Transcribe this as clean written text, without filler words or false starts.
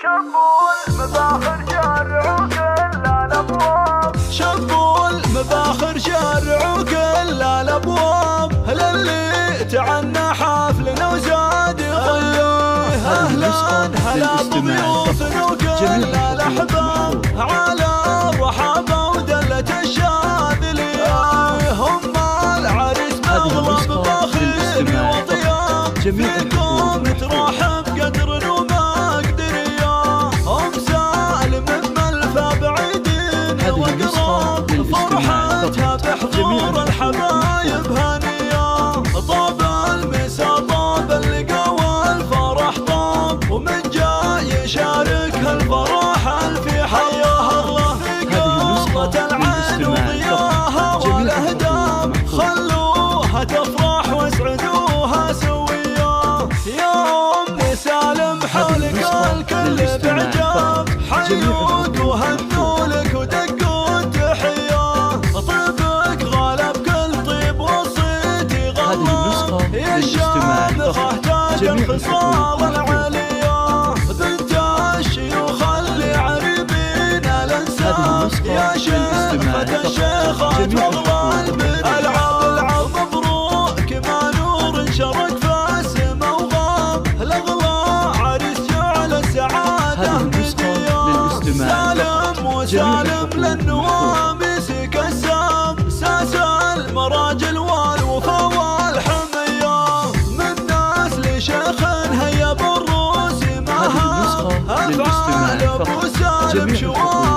شبول مباخر شارع وكل الابواب، شبول مباخر شارع وكل الابواب، هلا اللي تعنى حفلنا وزاد يغنيه، اهلا هلا بضيوفنا وكل الاحباب، على الرحابه ودله الشاذليه، هم العريس مغلب باخر وطياب، فيكم ترحب قدر ومقدريه، هم سالم ملفى بعيدين وقراب، فرحتها بحضور الحبايب هنيه، طاب المسا طاب اللقا والفرح طاب، ومن جاي يشاركها الفرح الفي حياها الله، في قرة العين وضياها والاهداب، خلوها تفرح واسعدوها سويا، يا ام سالم حولك الكل بعجاب، حيوك وهنوا لك ودقوا التحيه، طيبك غالب كل طيب وصيتي غلاب، يا الشامخه تاج الخصال العليا، بنت الشيوخ اللي عريبين الانساب، يا شيخة الشيخات واغلى البنت، العب مبروك ما نور شرك في السما وغاب، الاغلى عريس جعل السعاده مديا، سالم وسالم للنواميس كسام، ساس المراجل والوفا والحميه، من ناس لشيخ هيا بالروس مها، افعال ابو سالم شوال